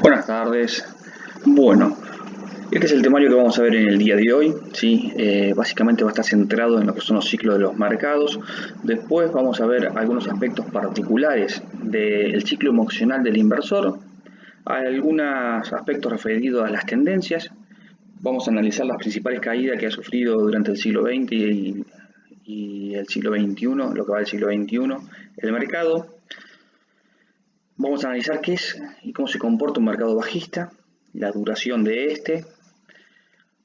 Buenas tardes. Bueno, este es el temario que vamos a ver en el día de hoy. ¿Sí? Básicamente va a estar centrado en lo que son los ciclos de los mercados. Después vamos a ver algunos aspectos particulares del ciclo emocional del inversor. Algunos aspectos referidos a las tendencias. Vamos a analizar las principales caídas que ha sufrido durante el siglo XX y el siglo XXI, lo que va del siglo XXI, el mercado. Vamos a analizar qué es y cómo se comporta un mercado bajista, la duración de este,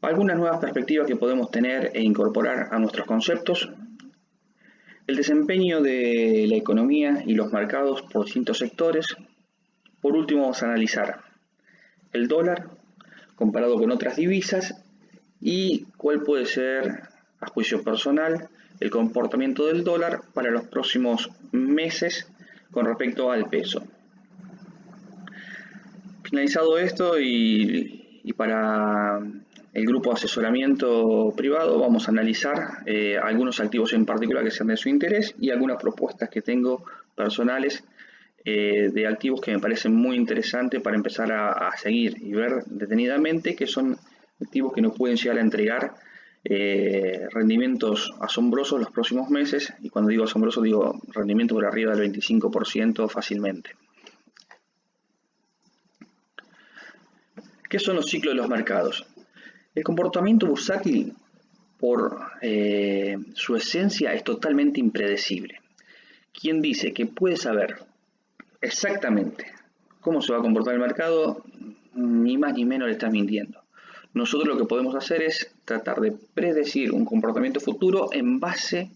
algunas nuevas perspectivas que podemos tener e incorporar a nuestros conceptos, el desempeño de la economía y los mercados por distintos sectores. Por último, vamos a analizar el dólar comparado con otras divisas y cuál puede ser, a juicio personal, el comportamiento del dólar para los próximos meses con respecto al peso. Finalizado esto y para el grupo de asesoramiento privado vamos a analizar algunos activos en particular que sean de su interés y algunas propuestas que tengo personales de activos que me parecen muy interesantes para empezar a seguir y ver detenidamente, que son activos que nos pueden llegar a entregar rendimientos asombrosos los próximos meses, y cuando digo asombroso digo rendimientos por arriba del 25% fácilmente. ¿Qué son los ciclos de los mercados? El comportamiento bursátil, por su esencia, es totalmente impredecible. Quien dice que puede saber exactamente cómo se va a comportar el mercado, ni más ni menos le está mintiendo. Nosotros lo que podemos hacer es tratar de predecir un comportamiento futuro en base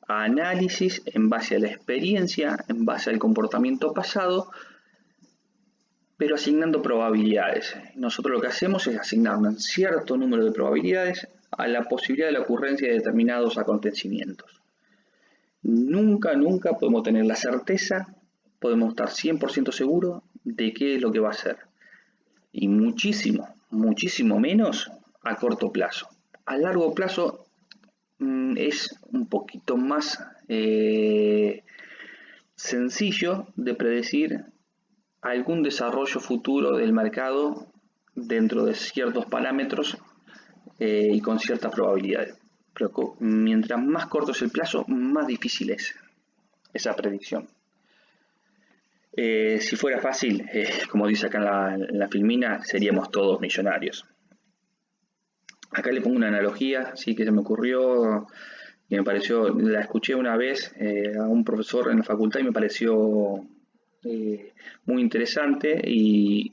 a análisis, en base a la experiencia, en base al comportamiento pasado, pero asignando probabilidades. Nosotros lo que hacemos es asignar un cierto número de probabilidades a la posibilidad de la ocurrencia de determinados acontecimientos. Nunca podemos tener la certeza, podemos estar 100% seguros de qué es lo que va a ser. Y muchísimo menos a corto plazo. A largo plazo es un poquito más sencillo de predecir algún desarrollo futuro del mercado dentro de ciertos parámetros y con ciertas probabilidades. Pero mientras más corto es el plazo, más difícil es esa predicción. Si fuera fácil, como dice acá en la filmina, seríamos todos millonarios. Acá le pongo una analogía, sí, que se me ocurrió, que me pareció, la escuché una vez a un profesor en la facultad y me pareció muy interesante y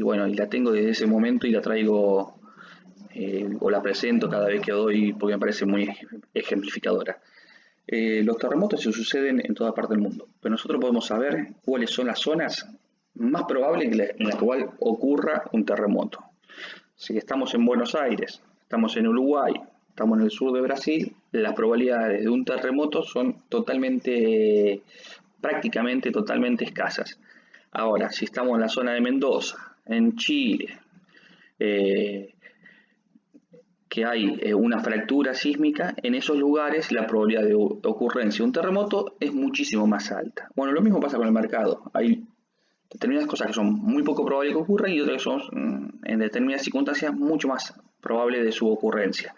bueno, y la tengo desde ese momento y la traigo o la presento cada vez que doy porque me parece muy ejemplificadora. Los terremotos se suceden en toda parte del mundo, pero nosotros podemos saber cuáles son las zonas más probables en las cuales ocurra un terremoto. Si estamos en Buenos Aires, estamos en Uruguay, estamos en el sur de Brasil, las probabilidades de un terremoto son prácticamente totalmente escasas. Ahora, si estamos en la zona de Mendoza, en Chile, que hay una fractura sísmica, en esos lugares la probabilidad de ocurrencia de un terremoto es muchísimo más alta. Bueno, lo mismo pasa con el mercado. Hay determinadas cosas que son muy poco probables que ocurran y otras que son, en determinadas circunstancias, mucho más probable de su ocurrencia.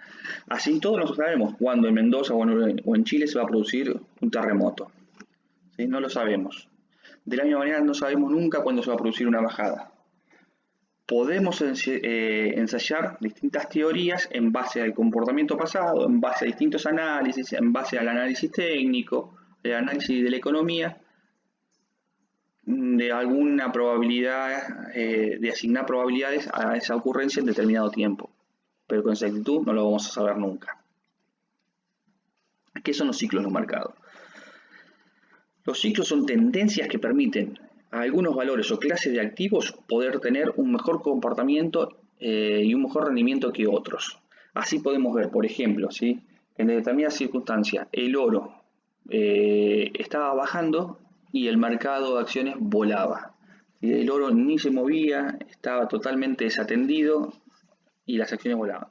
Así todos nosotros sabemos cuándo en Mendoza o en Chile se va a producir un terremoto. ¿Sí? No lo sabemos. De la misma manera no sabemos nunca cuándo se va a producir una bajada. Podemos ensayar distintas teorías en base al comportamiento pasado, en base a distintos análisis, en base al análisis técnico, el análisis de la economía, de alguna probabilidad, de asignar probabilidades a esa ocurrencia en determinado tiempo. Pero con exactitud no lo vamos a saber nunca. ¿Qué son los ciclos de los mercados? Los ciclos son tendencias que permiten a algunos valores o clases de activos poder tener un mejor comportamiento y un mejor rendimiento que otros. Así podemos ver, por ejemplo, ¿sí? En determinadas circunstancias el oro estaba bajando y el mercado de acciones volaba. El oro ni se movía, estaba totalmente desatendido y las acciones volaban.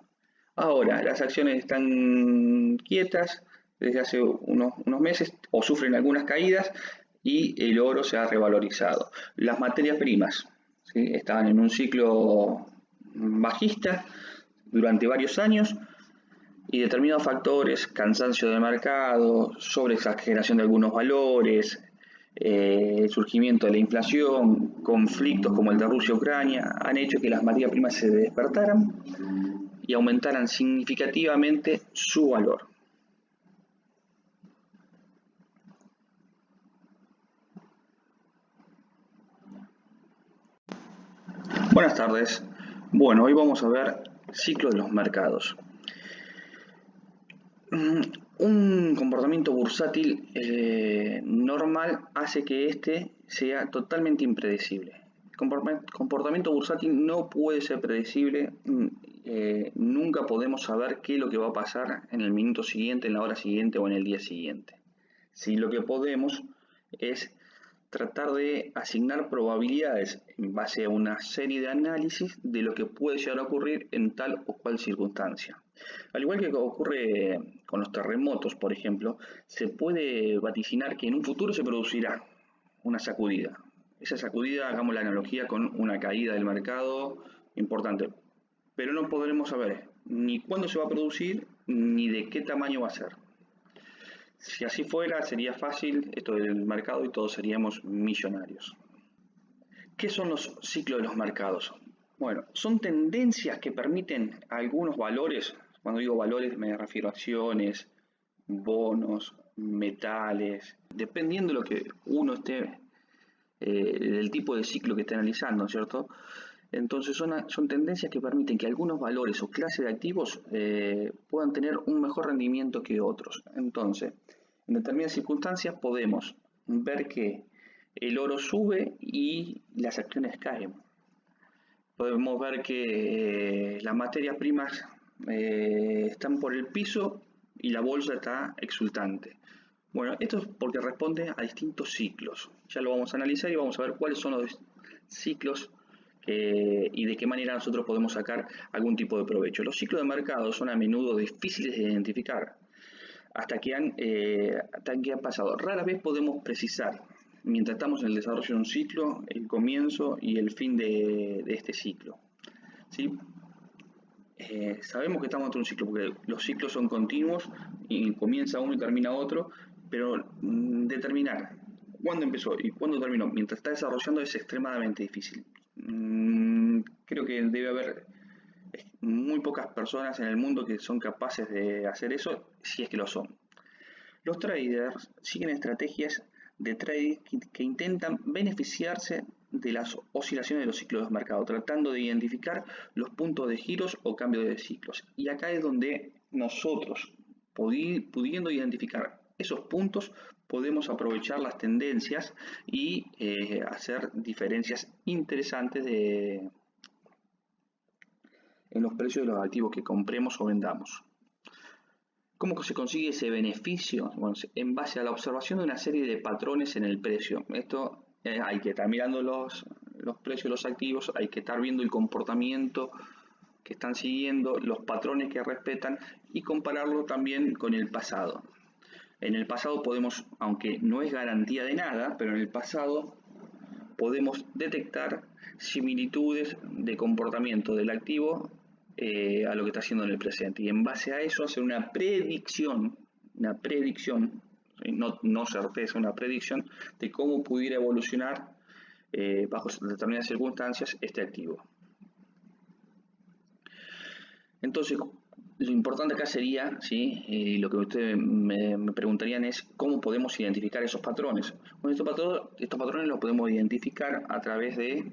Ahora, las acciones están quietas desde hace unos meses o sufren algunas caídas y el oro se ha revalorizado. Las materias primas ¿sí? Estaban en un ciclo bajista durante varios años y determinados factores, cansancio del mercado, sobreexageración de algunos valores, el surgimiento de la inflación, conflictos como el de Rusia-Ucrania, han hecho que las materias primas se despertaran y aumentaran significativamente su valor. Buenas tardes. Bueno, hoy vamos a ver ciclo de los mercados. Un comportamiento bursátil normal hace que este sea totalmente impredecible. El comportamiento bursátil no puede ser predecible, nunca podemos saber qué es lo que va a pasar en el minuto siguiente, en la hora siguiente o en el día siguiente. Si lo que podemos es tratar de asignar probabilidades en base a una serie de análisis de lo que puede llegar a ocurrir en tal o cual circunstancia. Al igual que ocurre con los terremotos, por ejemplo, se puede vaticinar que en un futuro se producirá una sacudida. Esa sacudida, hagamos la analogía con una caída del mercado importante, pero no podremos saber ni cuándo se va a producir ni de qué tamaño va a ser. Si así fuera, sería fácil esto del mercado y todos seríamos millonarios. ¿Qué son los ciclos de los mercados? Bueno, son tendencias que permiten algunos valores. Cuando digo valores me refiero a acciones, bonos, metales, dependiendo de lo que uno esté, del tipo de ciclo que esté analizando, ¿cierto? Entonces son tendencias que permiten que algunos valores o clases de activos puedan tener un mejor rendimiento que otros. Entonces, en determinadas circunstancias podemos ver que el oro sube y las acciones caen. Podemos ver que las materias primas están por el piso y la bolsa está exultante. Bueno, esto es porque responde a distintos ciclos. Ya lo vamos a analizar y vamos a ver cuáles son los ciclos y de qué manera nosotros podemos sacar algún tipo de provecho. Los ciclos de mercado son a menudo difíciles de identificar hasta que han pasado. Rara vez podemos precisar, mientras estamos en el desarrollo de un ciclo, el comienzo y el fin de este ciclo. ¿Sí? Sabemos que estamos dentro de un ciclo porque los ciclos son continuos y comienza uno y termina otro, pero determinar cuándo empezó y cuándo terminó mientras está desarrollando es extremadamente difícil. Creo que debe haber muy pocas personas en el mundo que son capaces de hacer eso, si es que lo son. Los traders siguen estrategias de trading que intentan beneficiarse de las oscilaciones de los ciclos de mercado, tratando de identificar los puntos de giros o cambios de ciclos. Y acá es donde nosotros, pudiendo identificar esos puntos, podemos aprovechar las tendencias y hacer diferencias interesantes en los precios de los activos que compremos o vendamos. ¿Cómo se consigue ese beneficio? Bueno, en base a la observación de una serie de patrones en el precio. Esto hay que estar mirando los precios de los activos, hay que estar viendo el comportamiento que están siguiendo, los patrones que respetan y compararlo también con el pasado. En el pasado podemos, aunque no es garantía de nada, pero en el pasado podemos detectar similitudes de comportamiento del activo a lo que está haciendo en el presente. Y en base a eso hacer una predicción, no certeza, una predicción de cómo pudiera evolucionar bajo determinadas circunstancias este activo. Entonces, lo importante acá sería, ¿sí? Y lo que ustedes me preguntarían es cómo podemos identificar esos patrones. Bueno, estos patrones los podemos identificar a través de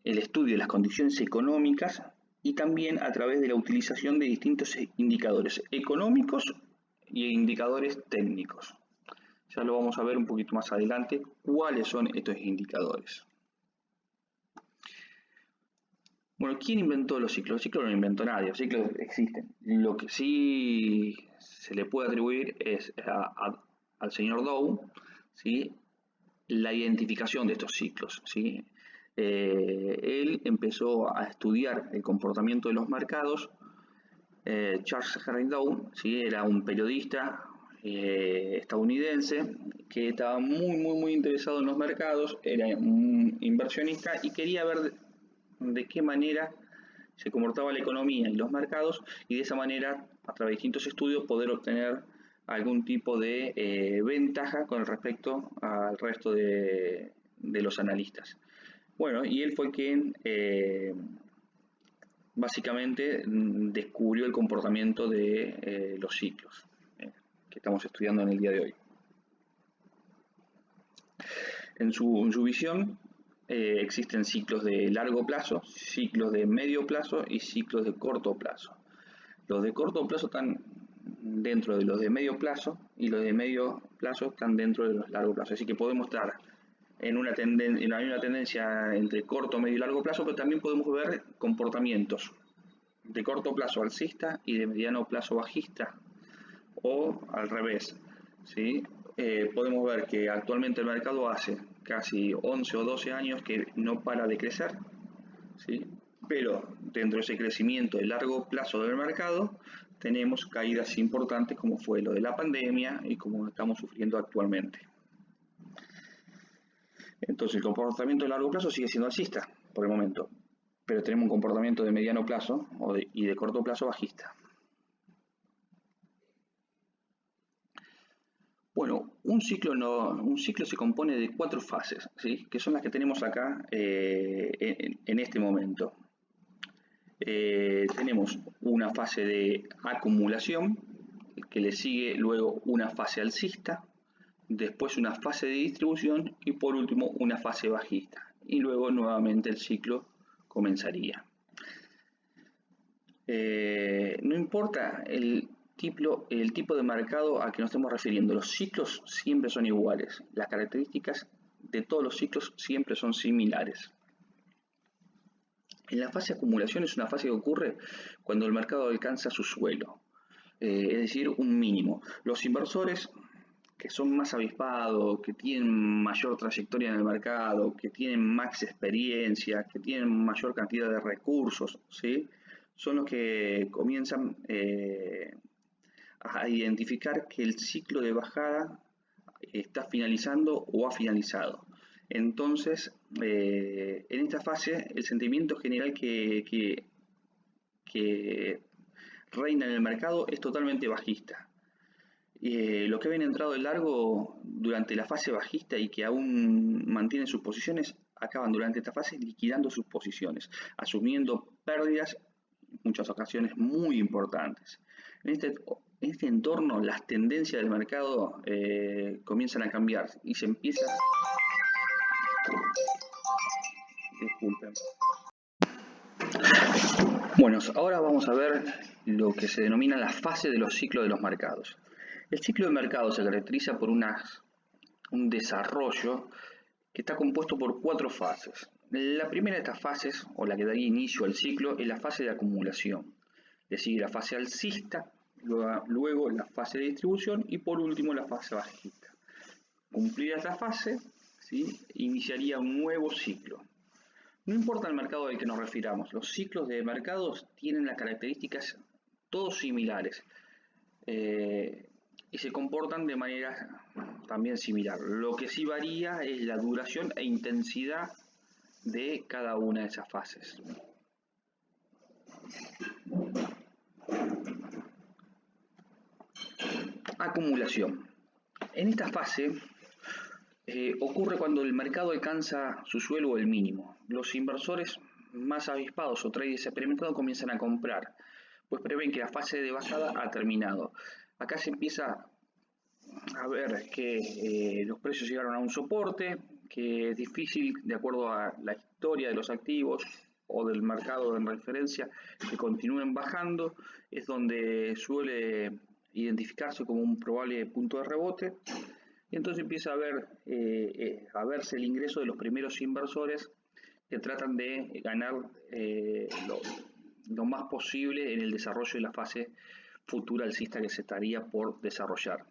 el estudio de las condiciones económicas y también a través de la utilización de distintos indicadores económicos y indicadores técnicos. Ya lo vamos a ver un poquito más adelante cuáles son estos indicadores. Bueno, ¿quién inventó los ciclos? Los ciclos no lo inventó nadie, los ciclos existen. Lo que sí se le puede atribuir es al señor Dow, ¿sí? La identificación de estos ciclos, ¿sí? Él empezó a estudiar el comportamiento de los mercados. Charles Henry Dow, ¿sí? Era un periodista estadounidense que estaba muy interesado en los mercados, era un inversionista y quería ver de qué manera se comportaba la economía y los mercados, y de esa manera, a través de distintos estudios, poder obtener algún tipo de ventaja con respecto al resto de los analistas. Bueno, y él fue quien básicamente descubrió el comportamiento de los ciclos que estamos estudiando en el día de hoy. En su visión existen ciclos de largo plazo, ciclos de medio plazo y ciclos de corto plazo. Los de corto plazo están dentro de los de medio plazo y los de medio plazo están dentro de los largo plazo. Así que podemos estar en una tendencia entre corto, medio y largo plazo, pero también podemos ver comportamientos de corto plazo alcista y de mediano plazo bajista, o al revés, ¿sí? Podemos ver que actualmente el mercado hace casi 11 o 12 años que no para de crecer, ¿sí? Pero dentro de ese crecimiento de largo plazo del mercado tenemos caídas importantes como fue lo de la pandemia y como estamos sufriendo actualmente. Entonces el comportamiento de largo plazo sigue siendo alcista por el momento, pero tenemos un comportamiento de mediano plazo y de corto plazo bajista. Bueno, un ciclo se compone de 4 fases, ¿sí? Que son las que tenemos acá en este momento. Tenemos una fase de acumulación, que le sigue luego una fase alcista, después una fase de distribución y por último una fase bajista. Y luego nuevamente el ciclo comenzaría. No importa el tipo de mercado a que nos estemos refiriendo, los ciclos siempre son iguales, las características de todos los ciclos siempre son similares. En la fase de acumulación es una fase que ocurre cuando el mercado alcanza su suelo, es decir, un mínimo. Los inversores que son más avispados, que tienen mayor trayectoria en el mercado, que tienen más experiencia, que tienen mayor cantidad de recursos, ¿sí? Son los que comienzan a identificar que el ciclo de bajada está finalizando o ha finalizado. Entonces, en esta fase, el sentimiento general que reina en el mercado es totalmente bajista. Los que habían entrado de largo durante la fase bajista y que aún mantienen sus posiciones, acaban durante esta fase liquidando sus posiciones, asumiendo pérdidas, en muchas ocasiones muy importantes. En este entorno, las tendencias del mercado comienzan a cambiar y se empieza... Disculpen. Bueno, ahora vamos a ver lo que se denomina la fase de los ciclos de los mercados. El ciclo de mercado se caracteriza por un desarrollo que está compuesto por 4 fases. La primera de estas fases, o la que daría inicio al ciclo, es la fase de acumulación. Le sigue la fase alcista, luego la fase de distribución y por último la fase bajista. Cumplida esta fase, ¿sí?, iniciaría un nuevo ciclo. No importa el mercado al que nos refiramos, los ciclos de mercados tienen las características todos similares y se comportan de manera también similar. Lo que sí varía es la duración e intensidad de cada una de esas fases. Acumulación. En esta fase ocurre cuando el mercado alcanza su suelo o el mínimo. Los inversores más avispados o traders experimentados comienzan a comprar, pues prevén que la fase de bajada ha terminado. Acá se empieza a ver que los precios llegaron a un soporte, que es difícil, de acuerdo a la historia de los activos o del mercado en referencia, que continúen bajando. Es donde suele identificarse como un probable punto de rebote. Y entonces empieza a verse el ingreso de los primeros inversores que tratan de ganar lo más posible en el desarrollo de la fase futura alcista que se estaría por desarrollar.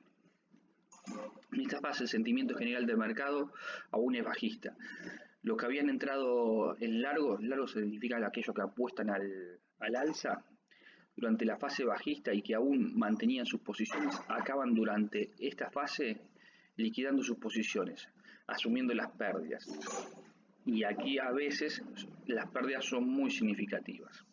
En esta fase el sentimiento general del mercado aún es bajista. Los que habían entrado en largo significa aquellos que apuestan al alza, durante la fase bajista y que aún mantenían sus posiciones, acaban durante esta fase liquidando sus posiciones, asumiendo las pérdidas. Y aquí a veces las pérdidas son muy significativas.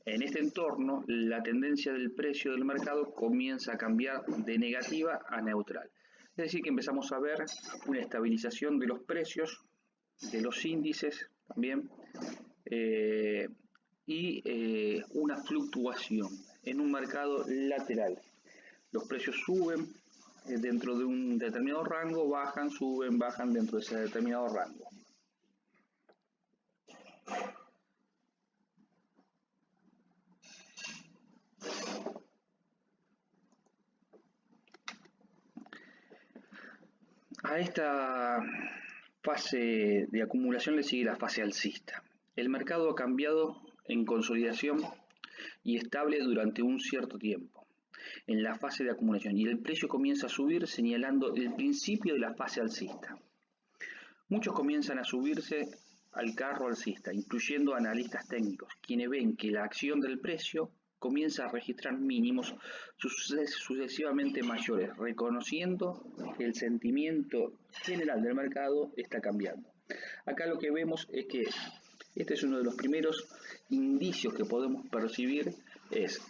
En este entorno, la tendencia del precio del mercado comienza a cambiar de negativa a neutral. Es decir, que empezamos a ver una estabilización de los precios, de los índices también, y una fluctuación en un mercado lateral. Los precios suben dentro de un determinado rango, bajan, suben, bajan dentro de ese determinado rango. A esta fase de acumulación le sigue la fase alcista. El mercado ha cambiado en consolidación y estable durante un cierto tiempo en la fase de acumulación y el precio comienza a subir señalando el principio de la fase alcista. Muchos comienzan a subirse al carro alcista, incluyendo analistas técnicos, quienes ven que la acción del precio comienza a registrar mínimos sucesivamente mayores, reconociendo que el sentimiento general del mercado está cambiando. Acá lo que vemos es que este es uno de los primeros indicios que podemos percibir, es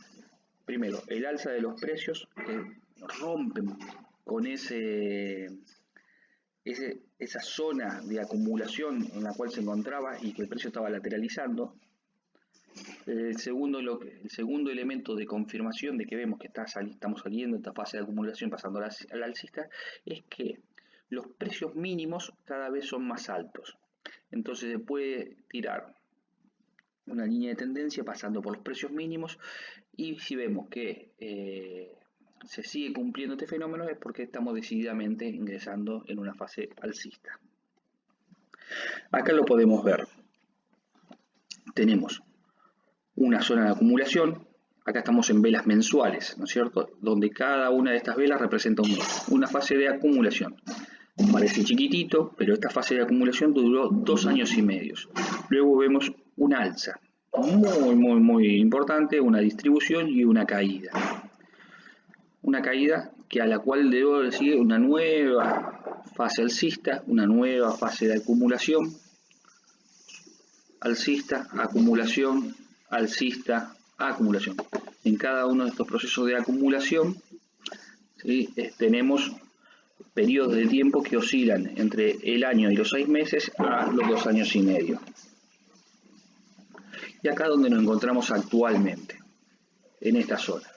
primero el alza de los precios que rompen con esa zona de acumulación en la cual se encontraba y que el precio estaba lateralizando. El segundo elemento de confirmación de que vemos que estamos saliendo de esta fase de acumulación pasando al alcista es que los precios mínimos cada vez son más altos. Entonces se puede tirar una línea de tendencia pasando por los precios mínimos y si vemos que se sigue cumpliendo este fenómeno es porque estamos decididamente ingresando en una fase alcista. Acá lo podemos ver. Tenemos una zona de acumulación, acá estamos en velas mensuales, ¿no es cierto? Donde cada una de estas velas representa un mes, una fase de acumulación. Parece chiquitito, pero esta fase de acumulación duró 2 años y medio. Luego vemos una alza, muy importante, una distribución y una caída. Una caída que a la cual debo decir una nueva fase alcista, una nueva fase de acumulación, alcista, acumulación, alcista, acumulación. En cada uno de estos procesos de acumulación, ¿sí?, tenemos periodos de tiempo que oscilan entre el año y los 6 meses a los 2 años y medio. Y acá donde nos encontramos actualmente, en esta zona.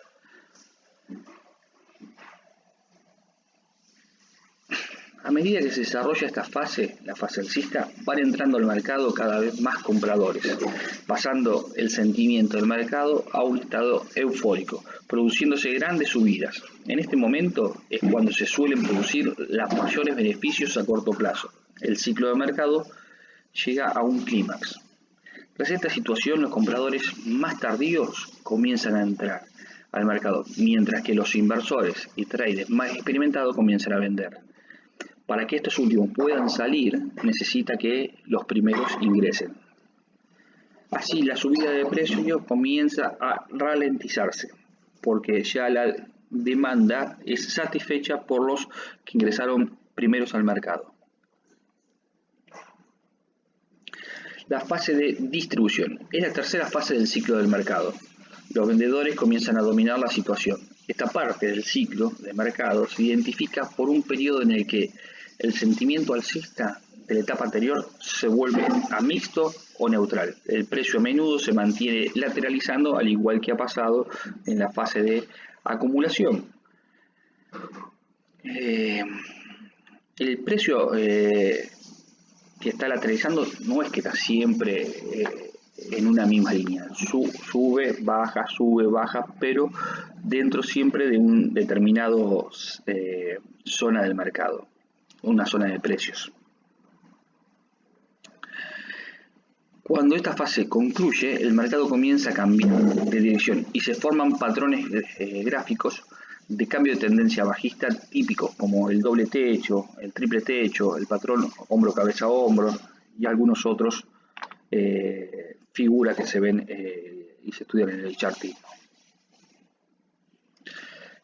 A medida que se desarrolla esta fase, la fase alcista, van entrando al mercado cada vez más compradores, pasando el sentimiento del mercado a un estado eufórico, produciéndose grandes subidas. En este momento es cuando se suelen producir los mayores beneficios a corto plazo. El ciclo de mercado llega a un clímax. Tras esta situación, los compradores más tardíos comienzan a entrar al mercado, mientras que los inversores y traders más experimentados comienzan a vender. Para que estos últimos puedan salir, necesita que los primeros ingresen. Así, la subida de precios comienza a ralentizarse, porque ya la demanda es satisfecha por los que ingresaron primeros al mercado. La fase de distribución es la tercera fase del ciclo del mercado. Los vendedores comienzan a dominar la situación. Esta parte del ciclo de mercado se identifica por un periodo en el que el sentimiento alcista de la etapa anterior se vuelve a mixto o neutral. El precio a menudo se mantiene lateralizando, al igual que ha pasado en la fase de acumulación. El precio que está lateralizando no es que está siempre en una misma línea, sube, baja, pero dentro siempre de un determinado zona del mercado, una zona de precios. Cuando esta fase concluye, el mercado comienza a cambiar de dirección y se forman patrones gráficos de cambio de tendencia bajista típicos, como el doble techo, el triple techo, el patrón hombro, cabeza, hombro y algunos otros figuras que se ven y se estudian en el charting.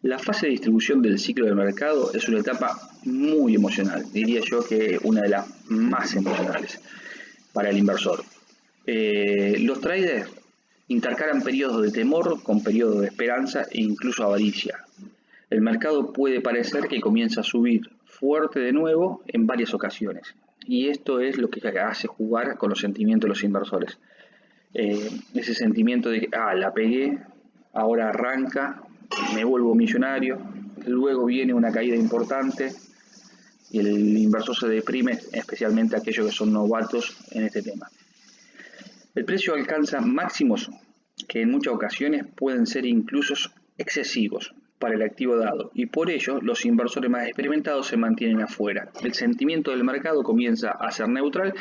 La fase de distribución del ciclo del mercado es una etapa muy emocional, diría yo que una de las más emocionales para el inversor. Los traders intercalan periodos de temor con periodos de esperanza e incluso avaricia. El mercado puede parecer que comienza a subir fuerte de nuevo en varias ocasiones, y esto es lo que hace jugar con los sentimientos de los inversores. Ese sentimiento de que, la pegué, ahora arranca, me vuelvo millonario, luego viene una caída importante y el inversor se deprime, especialmente aquellos que son novatos en este tema. El precio alcanza máximos que en muchas ocasiones pueden ser incluso excesivos para el activo dado, y por ello los inversores más experimentados se mantienen afuera. El sentimiento del mercado comienza a ser neutral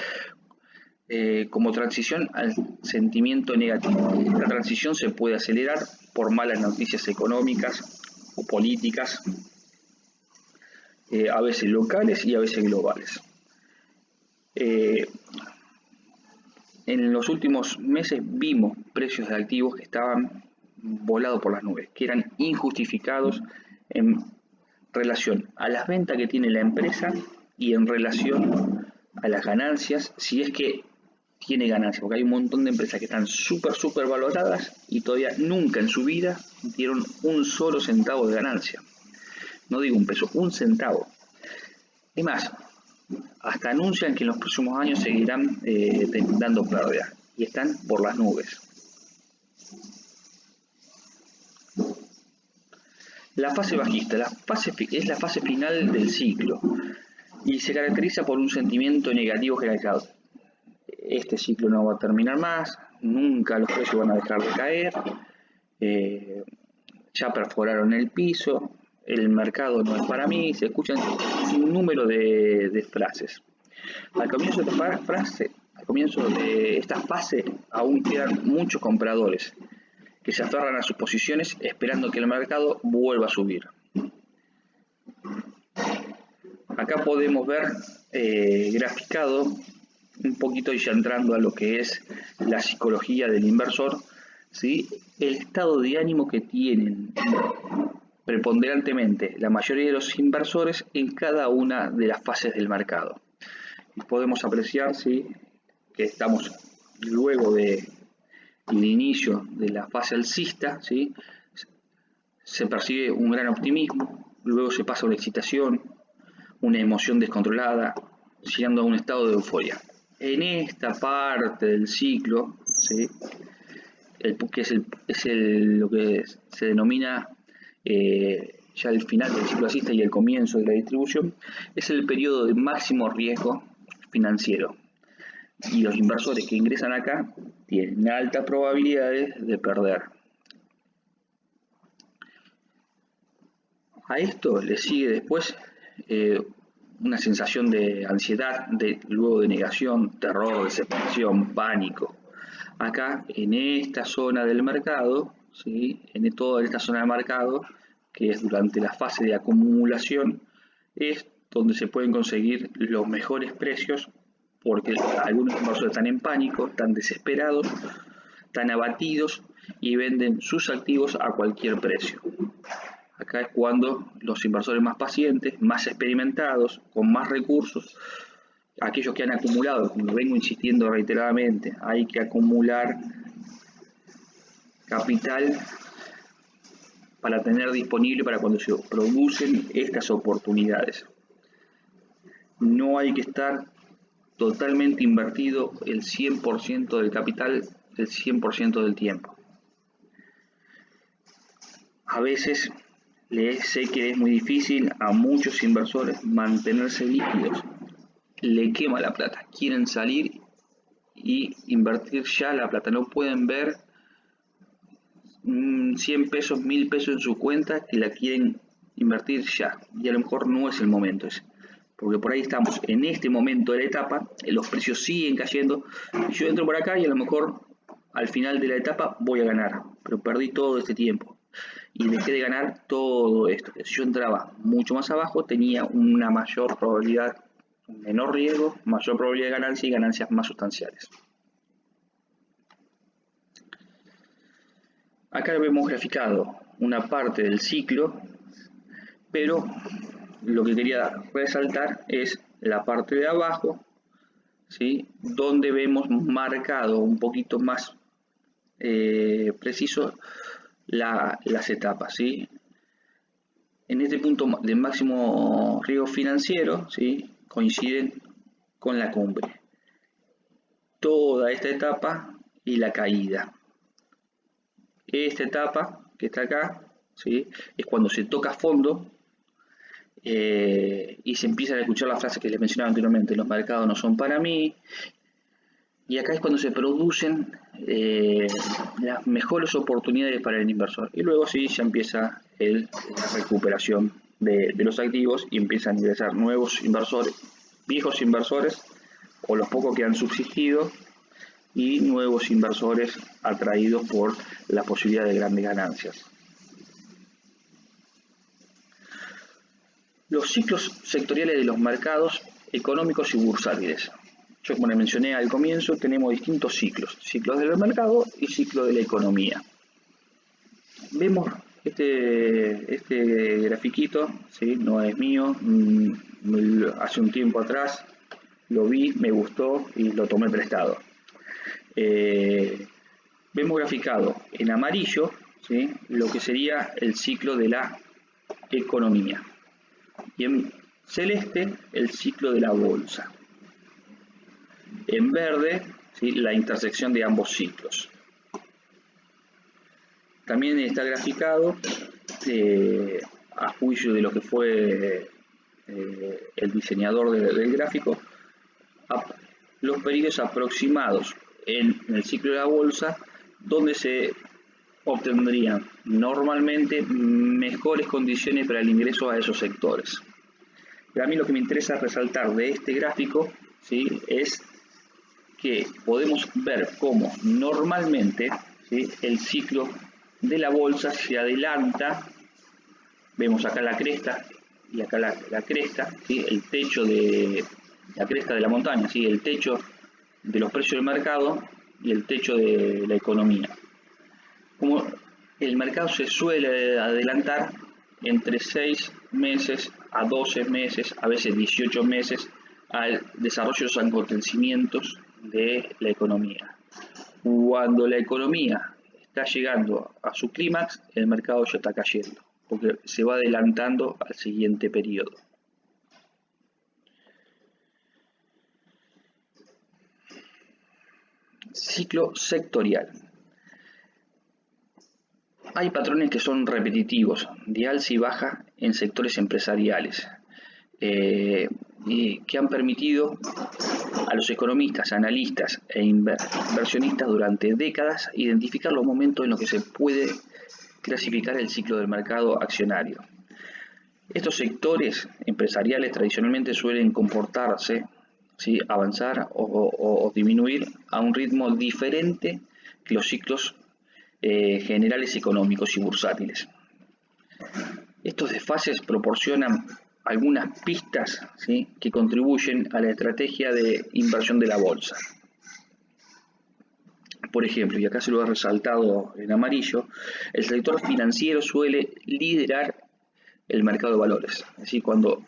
como transición al sentimiento negativo. La transición se puede acelerar por malas noticias económicas o políticas, a veces locales y a veces globales. En los últimos meses vimos precios de activos que estaban volados por las nubes, que eran injustificados en relación a las ventas que tiene la empresa y en relación a las ganancias, si es que tiene ganancias, porque hay un montón de empresas que están súper valoradas y todavía nunca en su vida dieron un solo centavo de ganancia. No digo un peso, un centavo. Es más, hasta anuncian que en los próximos años seguirán dando pérdidas y están por las nubes. La fase bajista es la fase final del ciclo y se caracteriza por un sentimiento negativo generalizado. Este ciclo no va a terminar más, nunca los precios van a dejar de caer, ya perforaron el piso, el mercado no es para mí, se escuchan un número de frases. Al comienzo de esta fase aún quedan muchos compradores que se aferran a sus posiciones esperando que el mercado vuelva a subir. Acá podemos ver graficado un poquito, ya entrando a lo que es la psicología del inversor, ¿sí? El estado de ánimo que tienen preponderantemente la mayoría de los inversores en cada una de las fases del mercado. Y podemos apreciar, ¿sí?, que estamos luego del inicio de la fase alcista, ¿sí?, se percibe un gran optimismo, luego se pasa una excitación, una emoción descontrolada, llegando a un estado de euforia. En esta parte del ciclo, ¿sí?, que es lo que se denomina ya el final del ciclo alcista y el comienzo de la distribución, es el periodo de máximo riesgo financiero. Y los inversores que ingresan acá tienen altas probabilidades de perder. A esto le sigue después una sensación de ansiedad, luego de negación, terror, desesperación, pánico. Acá, en esta zona del mercado, ¿sí?, en toda esta zona del mercado, que es durante la fase de acumulación, es donde se pueden conseguir los mejores precios, porque algunos inversores están en pánico, están desesperados, están abatidos y venden sus activos a cualquier precio. Acá es cuando los inversores más pacientes, más experimentados, con más recursos, aquellos que han acumulado, como vengo insistiendo reiteradamente, hay que acumular capital para tener disponible para cuando se producen estas oportunidades. No hay que estar totalmente invertido el 100% del capital el 100% del tiempo. A veces sé que es muy difícil a muchos inversores mantenerse líquidos. Le quema la plata, quieren salir y invertir ya la plata, no pueden ver 100 pesos, 1000 pesos en su cuenta que la quieren invertir ya, y a lo mejor no es el momento ese, porque por ahí estamos en este momento de la etapa, los precios siguen cayendo, y yo entro por acá y a lo mejor al final de la etapa voy a ganar, pero perdí todo este tiempo y dejé de ganar todo esto. Si yo entraba mucho más abajo tenía una mayor probabilidad, un menor riesgo, mayor probabilidad de ganancia y ganancias más sustanciales. Acá lo vemos graficado. una parte del ciclo, pero lo que quería resaltar es la parte de abajo, ¿sí? Donde vemos marcado un poquito más preciso las etapas, ¿sí? En este punto de máximo riesgo financiero, ¿sí? Coinciden con la cumbre. Toda esta etapa y la caída. Esta etapa que está acá, ¿sí? Es cuando se toca fondo y se empiezan a escuchar las frases que les mencionaba anteriormente: los mercados no son para mí. Y acá es cuando se producen las mejores oportunidades para el inversor. Y luego sí, ya empieza la recuperación de los activos y empiezan a ingresar nuevos inversores, viejos inversores o los pocos que han subsistido, y nuevos inversores atraídos por la posibilidad de grandes ganancias. Los ciclos sectoriales de los mercados económicos y bursátiles. Yo, como les mencioné al comienzo, tenemos distintos ciclos: ciclos del mercado y ciclo de la economía. Vemos este grafiquito, ¿sí? No es mío, hace un tiempo atrás lo vi, me gustó y lo tomé prestado. Vemos graficado en amarillo, ¿sí? Lo que sería el ciclo de la economía, y en celeste el ciclo de la bolsa. En verde, ¿sí? La intersección de ambos ciclos. También está graficado, a juicio de lo que fue el diseñador del gráfico, los periodos aproximados en el ciclo de la bolsa, donde se obtendrían normalmente mejores condiciones para el ingreso a esos sectores. Pero a mí lo que me interesa resaltar de este gráfico, ¿sí? Es que podemos ver cómo normalmente, ¿sí? El ciclo de la bolsa se adelanta. Vemos acá la cresta y acá la cresta, ¿sí? El techo de la cresta de la montaña, ¿sí? El techo de los precios del mercado y el techo de la economía. Como el mercado se suele adelantar entre 6 meses a 12 meses, a veces 18 meses, al desarrollo de los acontecimientos de la economía. Cuando la economía está llegando a su clímax, el mercado ya está cayendo, porque se va adelantando al siguiente periodo. Ciclo sectorial. Hay patrones que son repetitivos, de alza y baja en sectores empresariales, y que han permitido a los economistas, analistas e inversionistas durante décadas identificar los momentos en los que se puede clasificar el ciclo del mercado accionario. Estos sectores empresariales tradicionalmente suelen comportarse, ¿sí? Avanzar o disminuir a un ritmo diferente que los ciclos generales económicos y bursátiles. Estos desfases proporcionan algunas pistas, ¿sí? Que contribuyen a la estrategia de inversión de la bolsa. Por ejemplo, y acá se lo he resaltado en amarillo, el sector financiero suele liderar el mercado de valores. Es decir, cuando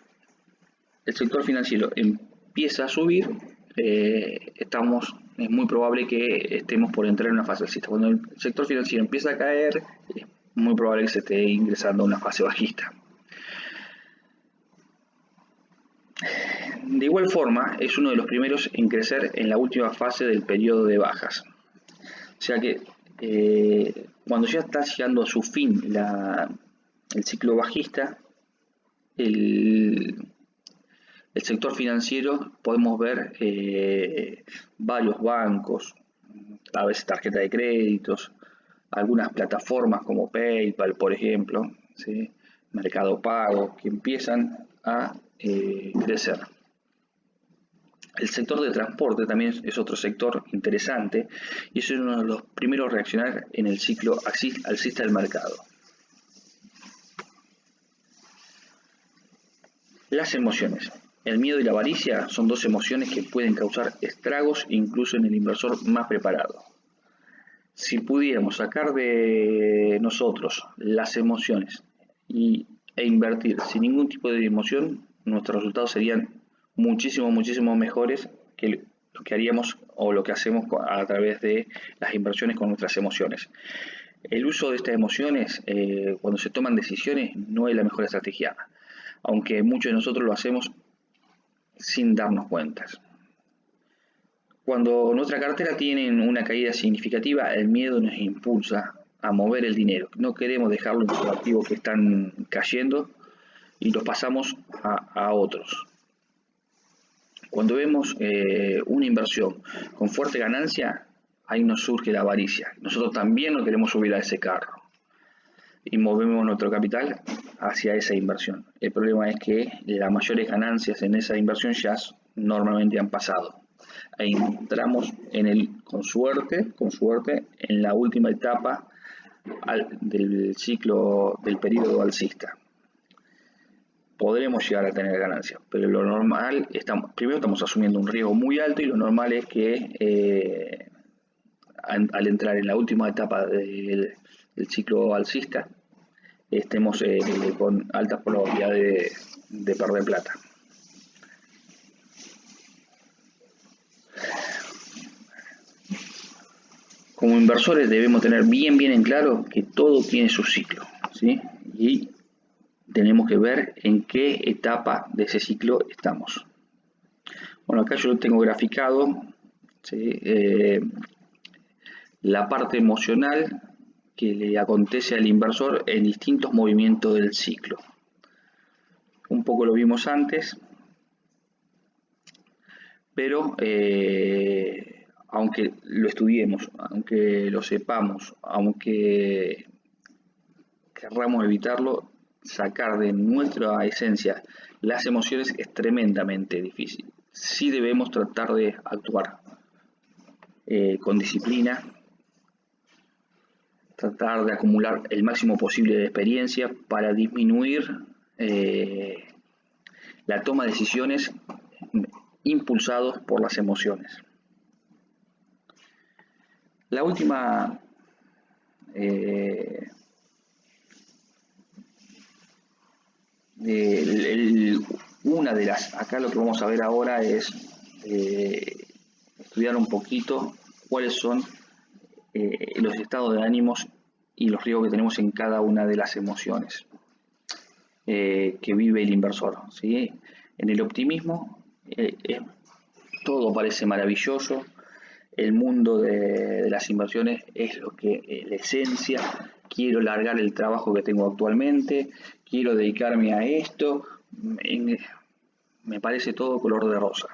el sector financiero empieza a subir, es muy probable que estemos por entrar en una fase alcista. Cuando el sector financiero empieza a caer, es muy probable que se esté ingresando a una fase bajista. De igual forma, es uno de los primeros en crecer en la última fase del periodo de bajas. O sea que cuando ya está llegando a su fin el ciclo bajista, el sector financiero, podemos ver varios bancos, a veces tarjeta de créditos, algunas plataformas como PayPal, por ejemplo, ¿sí? Mercado Pago, que empiezan a crecer. El sector de transporte también es otro sector interesante y es uno de los primeros a reaccionar en el ciclo alcista del mercado. Las emociones. El miedo y la avaricia son dos emociones que pueden causar estragos incluso en el inversor más preparado. Si pudiéramos sacar de nosotros las emociones e invertir sin ningún tipo de emoción, nuestros resultados serían muchísimo mejores que lo que haríamos o lo que hacemos a través de las inversiones con nuestras emociones. El uso de estas emociones cuando se toman decisiones no es la mejor estrategia, aunque muchos de nosotros lo hacemos sin darnos cuenta. Cuando nuestra cartera tiene una caída significativa, el miedo nos impulsa a mover el dinero. No queremos dejarlo en los activos que están cayendo y los pasamos a otros. Cuando vemos una inversión con fuerte ganancia, ahí nos surge la avaricia. Nosotros también no queremos subir a ese carro y movemos nuestro capital hacia esa inversión. El problema es que las mayores ganancias en esa inversión ya normalmente han pasado. Ahí entramos con suerte, en la última etapa del ciclo del periodo alcista. Podremos llegar a tener ganancias, pero lo normal, primero estamos asumiendo un riesgo muy alto y lo normal es que al entrar en la última etapa del ciclo alcista estemos con altas probabilidades de perder plata. Como inversores debemos tener bien en claro que todo tiene su ciclo, ¿sí? Y tenemos que ver en qué etapa de ese ciclo estamos. Bueno, acá yo lo tengo graficado, ¿sí? La parte emocional que le acontece al inversor en distintos movimientos del ciclo. Un poco lo vimos antes, pero aunque lo estudiemos, aunque lo sepamos, aunque querramos evitarlo, sacar de nuestra esencia las emociones es tremendamente difícil. Sí debemos tratar de actuar con disciplina, tratar de acumular el máximo posible de experiencia para disminuir la toma de decisiones impulsados por las emociones. La última una de las, acá lo que vamos a ver ahora es estudiar un poquito cuáles son los estados de ánimos y los riesgos que tenemos en cada una de las emociones que vive el inversor, ¿sí? En el optimismo todo parece maravilloso, el mundo de las inversiones es lo que la esencia, quiero largar el trabajo que tengo actualmente, quiero dedicarme a esto, me parece todo color de rosa.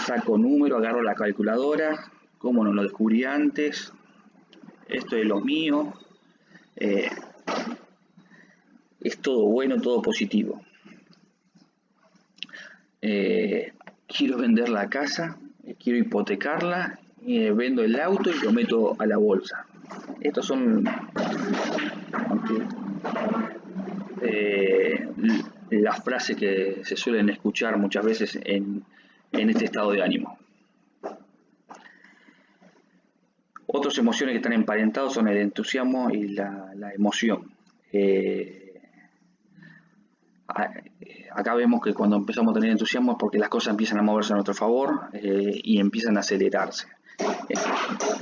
Saco número, agarro la calculadora, como no lo descubrí antes, esto es lo mío, es todo bueno, todo positivo. Quiero vender la casa, quiero hipotecarla, vendo el auto y lo meto a la bolsa. Estos son las frases que se suelen escuchar muchas veces en este estado de ánimo. Otras emociones que están emparentados son el entusiasmo y la emoción. Acá vemos que cuando empezamos a tener entusiasmo es porque las cosas empiezan a moverse a nuestro favor y empiezan a acelerarse.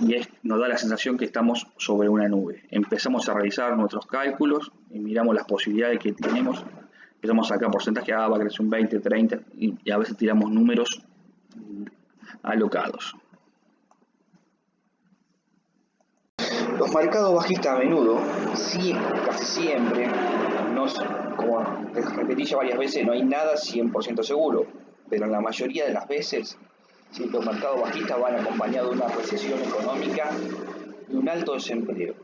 Y nos da la sensación que estamos sobre una nube. Empezamos a realizar nuestros cálculos y miramos las posibilidades que tenemos. Empezamos a sacar porcentaje, va a crecer un 20, 30 y a veces tiramos números alocados. Los mercados bajistas a menudo, sí, casi siempre, como les repetí ya varias veces, no hay nada 100% seguro, pero en la mayoría de las veces, sí, los mercados bajistas van acompañados de una recesión económica y un alto desempleo.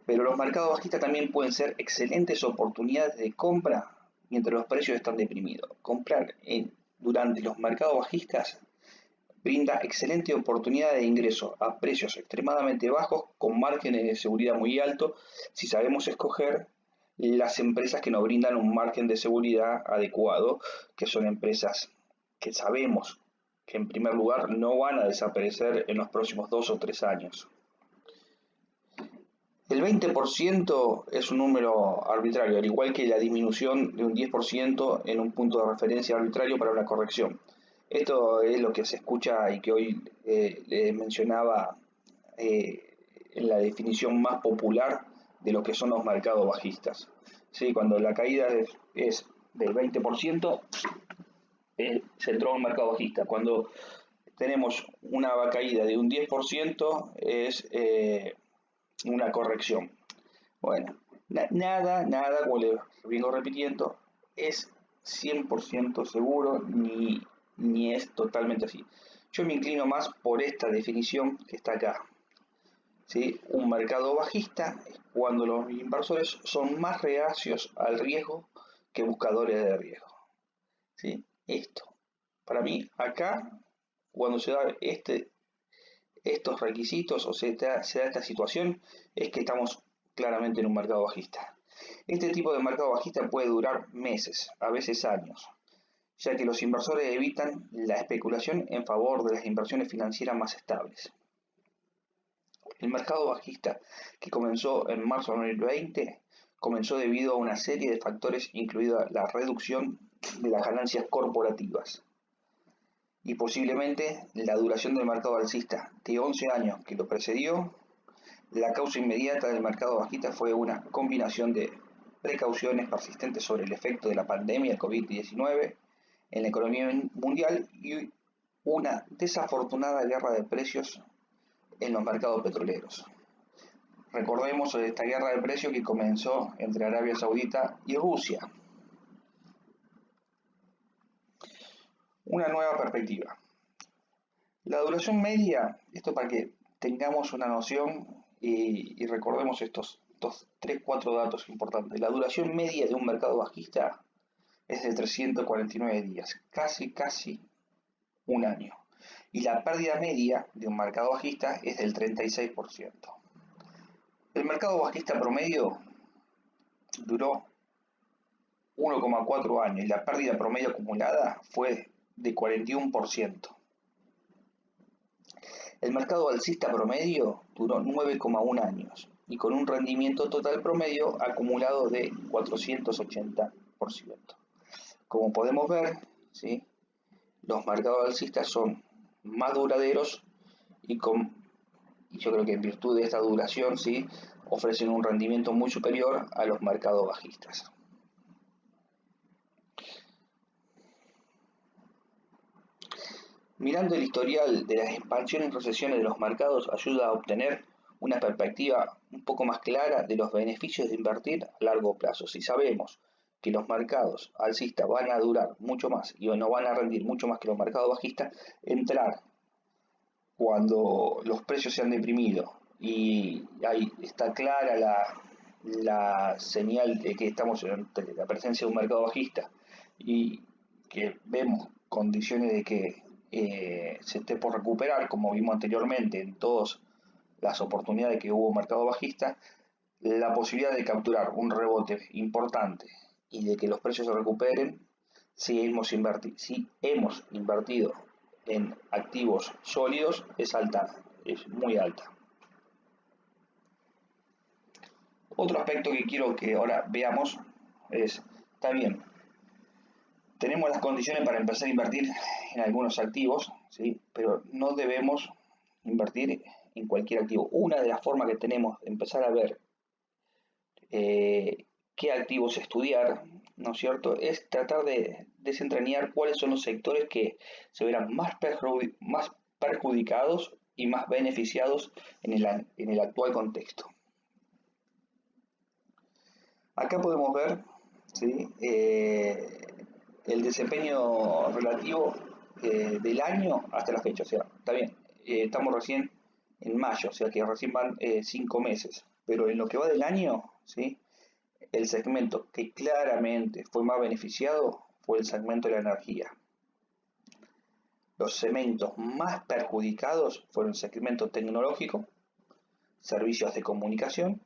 Pero los mercados bajistas también pueden ser excelentes oportunidades de compra mientras los precios están deprimidos. Comprar durante los mercados bajistas brinda excelente oportunidad de ingreso a precios extremadamente bajos con márgenes de seguridad muy altos si sabemos escoger las empresas que nos brindan un margen de seguridad adecuado, que son empresas que sabemos que en primer lugar no van a desaparecer en los próximos 2 o 3 años. El 20% es un número arbitrario, al igual que la disminución de un 10% en un punto de referencia arbitrario para una corrección. Esto es lo que se escucha y que hoy le mencionaba en la definición más popular de lo que son los mercados bajistas. ¿Sí? Cuando la caída es del 20%, se entró a un mercado bajista. Cuando tenemos una caída de un 10%, es una corrección. Bueno, nada, como le vengo repitiendo, es 100% seguro ni es totalmente así. Yo me inclino más por esta definición que está acá. ¿Sí? Un mercado bajista es cuando los inversores son más reacios al riesgo que buscadores de riesgo. ¿Sí? Esto, para mí, acá, cuando se da estos requisitos o se da esta situación, es que estamos claramente en un mercado bajista. Este tipo de mercado bajista puede durar meses, a veces años, ya que los inversores evitan la especulación en favor de las inversiones financieras más estables. El mercado bajista, que comenzó en marzo de 2020, comenzó debido a una serie de factores, incluida la reducción de las ganancias corporativas y posiblemente la duración del mercado alcista de 11 años que lo precedió. La causa inmediata del mercado bajista fue una combinación de precauciones persistentes sobre el efecto de la pandemia del COVID-19 en la economía mundial y una desafortunada guerra de precios en los mercados petroleros. Recordemos esta guerra de precios que comenzó entre Arabia Saudita y Rusia. Una nueva perspectiva. La duración media, esto para que tengamos una noción y recordemos estos 3-4 datos importantes. La duración media de un mercado bajista es de 349 días, casi un año. Y la pérdida media de un mercado bajista es del 36%. El mercado bajista promedio duró 1,4 años y la pérdida promedio acumulada fue de 41%. El mercado alcista promedio duró 9,1 años y con un rendimiento total promedio acumulado de 480%. Como podemos ver, ¿sí? Los mercados alcistas son más duraderos y yo creo que en virtud de esta duración, ¿sí?, ofrecen un rendimiento muy superior a los mercados bajistas. Mirando el historial de las expansiones y recesiones de los mercados ayuda a obtener una perspectiva un poco más clara de los beneficios de invertir a largo plazo. Si sabemos que los mercados alcistas van a durar mucho más y no van a rendir mucho más que los mercados bajistas, entrar cuando los precios se han deprimido y ahí está clara la señal de que estamos ante la presencia de un mercado bajista y que vemos condiciones de que se esté por recuperar, como vimos anteriormente en todas las oportunidades que hubo mercado bajista, la posibilidad de capturar un rebote importante y de que los precios se recuperen si hemos invertido en activos sólidos es muy alta. Otro aspecto que quiero que ahora veamos es, está bien, tenemos las condiciones para empezar a invertir en algunos activos, ¿sí?, pero no debemos invertir en cualquier activo. Una de las formas que tenemos de empezar a ver qué activos estudiar, ¿no es cierto?, es tratar de desentrañar cuáles son los sectores que se verán más perjudicados y más beneficiados en el actual contexto. Acá podemos ver, ¿sí?, el desempeño relativo del año hasta la fecha. O sea, está bien, estamos recién en mayo, o sea que recién van 5 meses, pero en lo que va del año, ¿sí?, el segmento que claramente fue más beneficiado fue el segmento de la energía. Los segmentos más perjudicados fueron el segmento tecnológico, servicios de comunicación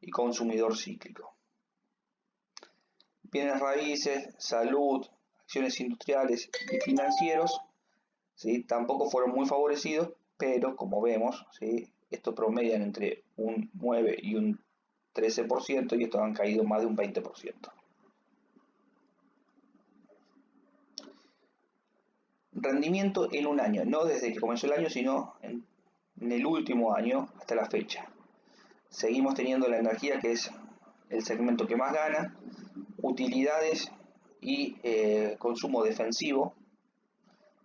y consumidor cíclico. Bienes raíces, salud, acciones industriales y financieros ¿sí? Tampoco fueron muy favorecidos, pero como vemos, ¿sí? Estos promedian entre un 9 y un 13% y estos han caído más de un 20%. Rendimiento en un año, no desde que comenzó el año, sino en el último año hasta la fecha. Seguimos teniendo la energía, que es el segmento que más gana, utilidades y consumo defensivo.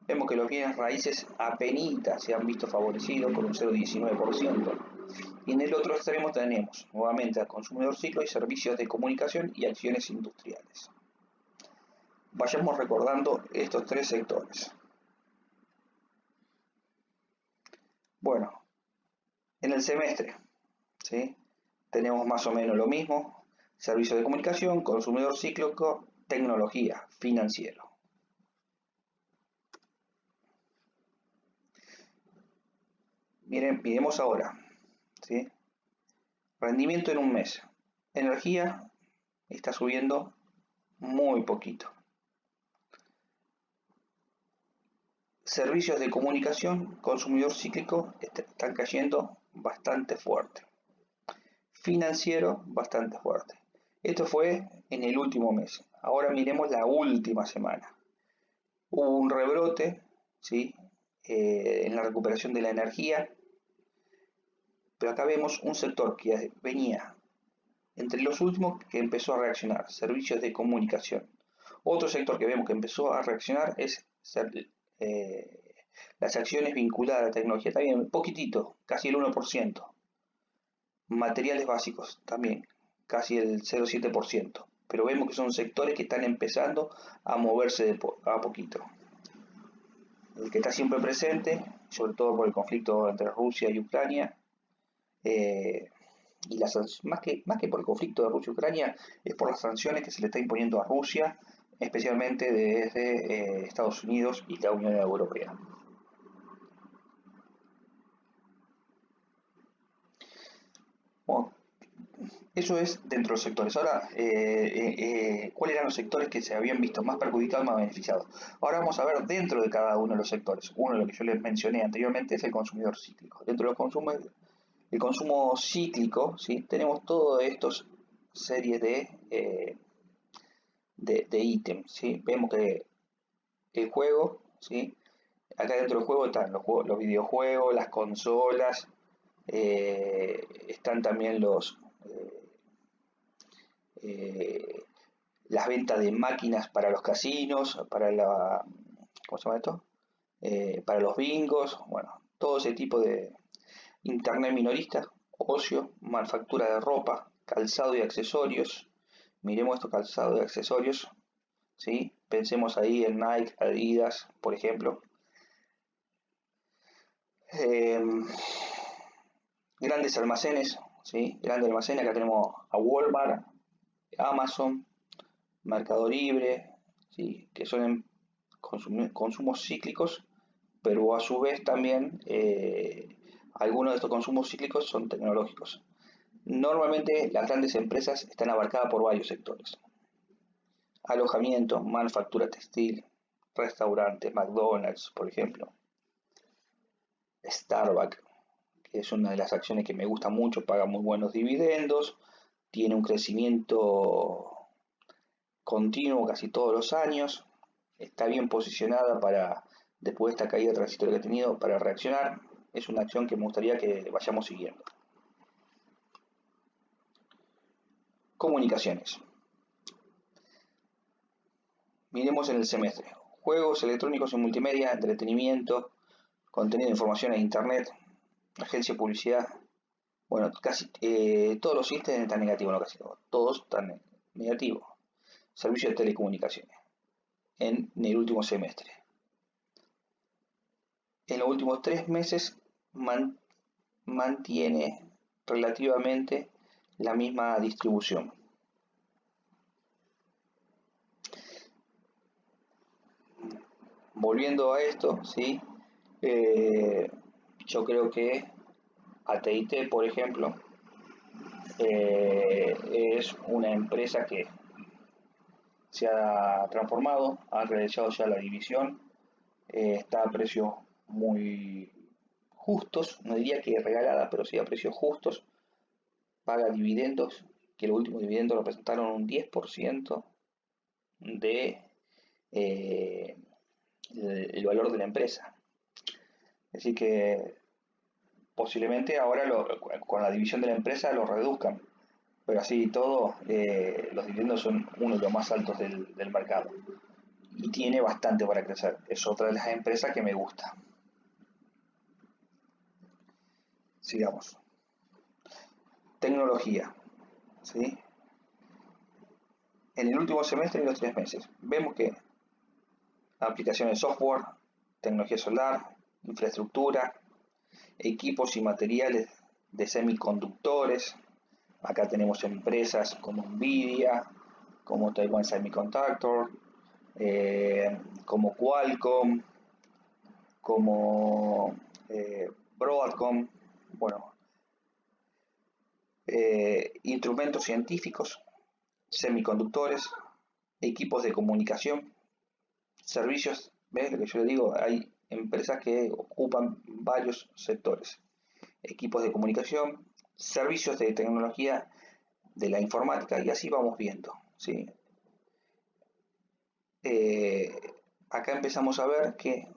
Vemos que los bienes raíces apenas se han visto favorecidos con un 0,19%. Y en el otro extremo tenemos nuevamente al consumidor ciclo y servicios de comunicación y acciones industriales. Vayamos recordando estos tres sectores. Bueno, en el semestre, ¿sí? Tenemos más o menos lo mismo: servicios de comunicación, consumidor cíclico, tecnología, financiero. Miren, miremos ahora, ¿sí? Rendimiento en un mes. Energía está subiendo muy poquito. Servicios de comunicación, consumidor cíclico, están cayendo bastante fuerte. Financiero, bastante fuerte. Esto fue en el último mes. Ahora miremos la última semana. Hubo un rebrote, ¿sí? En la recuperación de la energía, pero acá vemos un sector que venía entre los últimos que empezó a reaccionar: servicios de comunicación. Otro sector que vemos que empezó a reaccionar es las acciones vinculadas a la tecnología, también un poquitito, casi el 1%. Materiales básicos, también casi el 0,7%. Pero vemos que son sectores que están empezando a moverse a poquito. El que está siempre presente, sobre todo por el conflicto entre Rusia y Ucrania, y más que por el conflicto de Rusia y Ucrania, es por las sanciones que se le está imponiendo a Rusia, especialmente desde Estados Unidos y la Unión Europea. Bueno, eso es dentro de los sectores. Ahora, ¿cuáles eran los sectores que se habían visto más perjudicados y más beneficiados? Ahora vamos a ver dentro de cada uno de los sectores. Uno de los que yo les mencioné anteriormente es el consumidor cíclico. Dentro del consumo cíclico, ¿sí? Tenemos todas estas series de ítems, ¿sí? Vemos que el juego, ¿sí? Acá dentro del juego están los videojuegos, las consolas, están también las ventas de máquinas para los casinos, ¿cómo se llama esto? Para los bingos, bueno, todo ese tipo de internet minorista, ocio, manufactura de ropa, calzado y accesorios. Miremos estos calzados y accesorios, ¿sí? Pensemos ahí en Nike, Adidas, por ejemplo. Grandes almacenes, ¿sí? Grandes almacenes, acá tenemos a Walmart, Amazon, Mercado Libre, ¿sí? Que son consumos cíclicos, pero a su vez también algunos de estos consumos cíclicos son tecnológicos. Normalmente las grandes empresas están abarcadas por varios sectores: alojamiento, manufactura textil, restaurantes, McDonald's, por ejemplo, Starbucks, que es una de las acciones que me gusta mucho, paga muy buenos dividendos, tiene un crecimiento continuo casi todos los años, está bien posicionada para, después de esta caída transitoria que ha tenido, para reaccionar. Es una acción que me gustaría que vayamos siguiendo. Comunicaciones. Miremos en el semestre: juegos electrónicos y multimedia, entretenimiento, contenido de información en internet, agencia de publicidad. Bueno, casi todos los ítems están negativos, no casi todos están negativos. Servicios de telecomunicaciones en el último semestre. En los últimos 3 meses mantiene relativamente la misma distribución. Volviendo a esto, ¿sí? Yo creo que AT&T, por ejemplo, es una empresa que se ha transformado, ha realizado ya la división está a precios muy justos, no diría que regalada, pero sí a precios justos, paga dividendos, que los últimos dividendos representaron un 10% de eh, el valor de la empresa. Así que posiblemente ahora con la división de la empresa lo reduzcan, pero así y todo, los dividendos son uno de los más altos del mercado y tiene bastante para crecer. Es otra de las empresas que me gusta. Sigamos. Tecnología. ¿Sí? En el último semestre y los 3 meses, vemos que aplicaciones de software, tecnología solar, infraestructura, equipos y materiales de semiconductores. Acá tenemos empresas como Nvidia, como Taiwan Semiconductor, como Qualcomm, como Broadcom, bueno, instrumentos científicos, semiconductores, equipos de comunicación, servicios. ¿Ves lo que yo le digo? Hay empresas que ocupan varios sectores: equipos de comunicación, servicios de tecnología de la informática, y así vamos viendo, ¿sí? Eh, Acá empezamos a ver que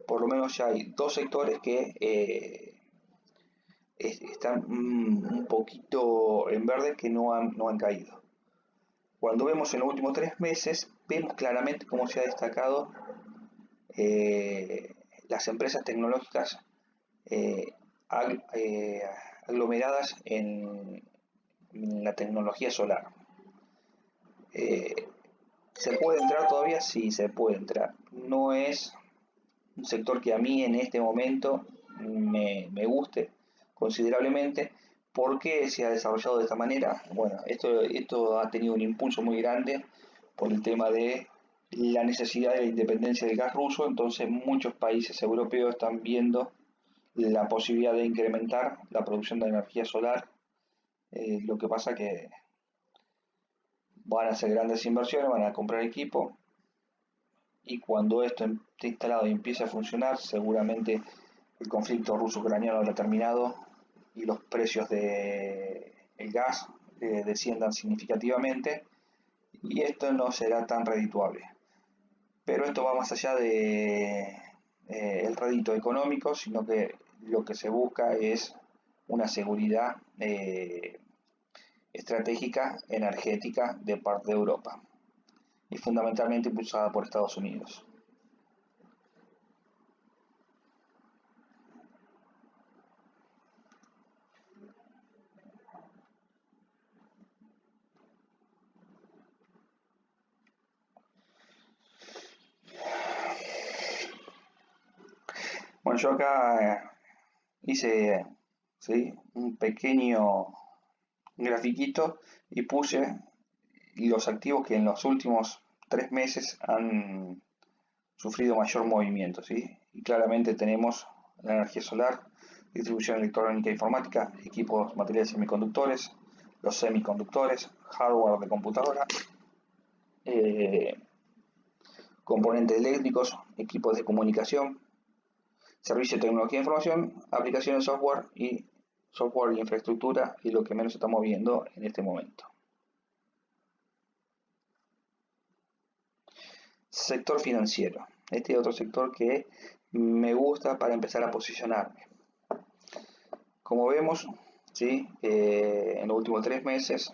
por lo menos ya hay dos sectores que están un poquito en verde, que no han caído. Cuando vemos en los últimos 3 meses, vemos claramente cómo se ha destacado eh, las empresas tecnológicas eh, aglomeradas en la tecnología solar. Eh, ¿Se puede entrar todavía? Sí, se puede entrar. No es un sector que a mí en este momento me guste considerablemente. ¿Por qué se ha desarrollado de esta manera? Bueno, esto ha tenido un impulso muy grande por el tema de la necesidad de la independencia del gas ruso. Entonces muchos países europeos están viendo la posibilidad de incrementar la producción de energía solar. Lo que pasa que van a hacer grandes inversiones, van a comprar equipo, y cuando esto esté instalado y empiece a funcionar, seguramente el conflicto ruso-ucraniano habrá terminado y los precios del gas desciendan significativamente, y esto no será tan redituable. Pero esto va más allá de el rédito económico, sino que lo que se busca es una seguridad estratégica energética de parte de Europa, y fundamentalmente impulsada por Estados Unidos. Bueno, yo acá hice, ¿sí?, un pequeño grafiquito y puse los activos que en los últimos 3 meses han sufrido mayor movimiento, ¿sí? Y claramente tenemos la energía solar, distribución electrónica e informática, equipos, materiales semiconductores, los semiconductores, hardware de computadora, eh, componentes eléctricos, equipos de comunicación, servicio de tecnología de información, aplicaciones de software y infraestructura, y lo que menos se está moviendo en este momento. Sector financiero. Este es otro sector que me gusta para empezar a posicionarme. Como vemos, ¿sí?, en los últimos 3 meses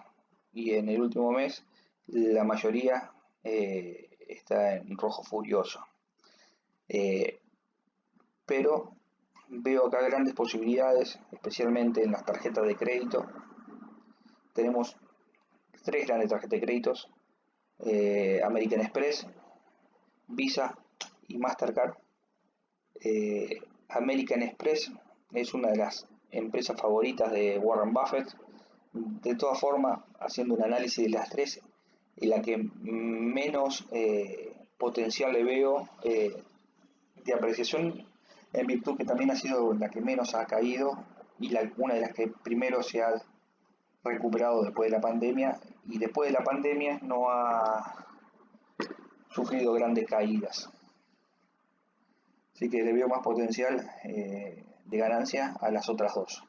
y en el último mes, la mayoría está en rojo furioso. Pero veo acá grandes posibilidades, especialmente en las tarjetas de crédito. Tenemos tres grandes tarjetas de créditos: American Express, Visa y Mastercard. American Express es una de las empresas favoritas de Warren Buffett. De todas formas, haciendo un análisis de las tres, y la que menos potencial le veo de apreciación, en virtud que también ha sido la que menos ha caído y una de las que primero se ha recuperado después de la pandemia, y después de la pandemia no ha sufrido grandes caídas. Así que le veo más potencial de ganancia a las otras dos.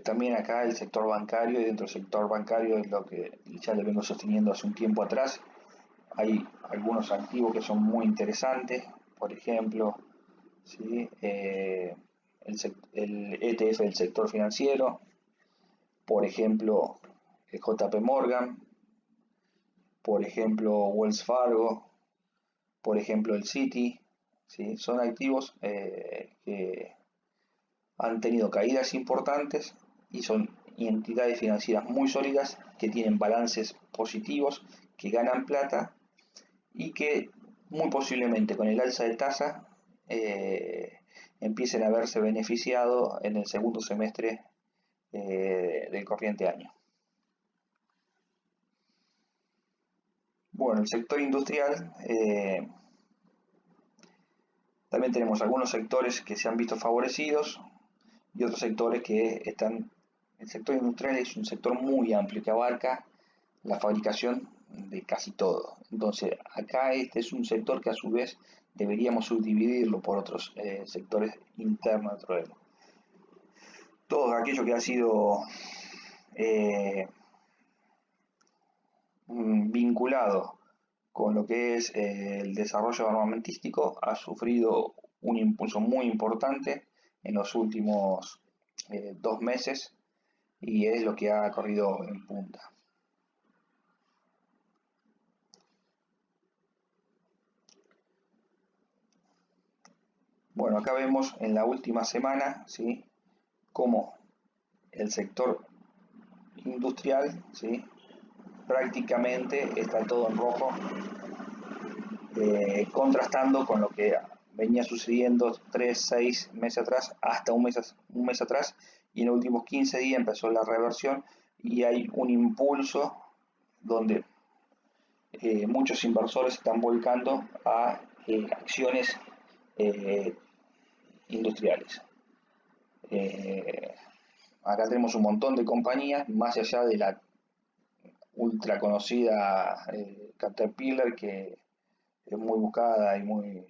También acá el sector bancario, y dentro del sector bancario es lo que ya le vengo sosteniendo hace un tiempo atrás. Hay algunos activos que son muy interesantes, por ejemplo, ¿sí? El ETF del sector financiero, por ejemplo, el JP Morgan, por ejemplo, Wells Fargo, por ejemplo, el Citi, ¿sí? Son activos que han tenido caídas importantes y son entidades financieras muy sólidas que tienen balances positivos, que ganan plata y que muy posiblemente con el alza de tasa empiecen a verse beneficiado en el segundo semestre del corriente año. Bueno, el sector industrial, también tenemos algunos sectores que se han visto favorecidos y otros sectores que están. El sector industrial es un sector muy amplio que abarca la fabricación de casi todo. Entonces, acá este es un sector que a su vez deberíamos subdividirlo por otros sectores internos dentro de él. Todo aquello que ha sido vinculado con lo que es el desarrollo armamentístico ha sufrido un impulso muy importante en los últimos 2 meses y es lo que ha corrido en punta. Bueno, acá vemos en la última semana, ¿sí?, cómo el sector industrial, ¿sí?, prácticamente está todo en rojo, contrastando con lo que venía sucediendo 3, 6 meses atrás, hasta un mes atrás, y en los últimos 15 días empezó la reversión y hay un impulso donde muchos inversores están volcando a acciones industriales. Acá tenemos un montón de compañías, más allá de la ultra conocida Caterpillar, que es muy buscada y muy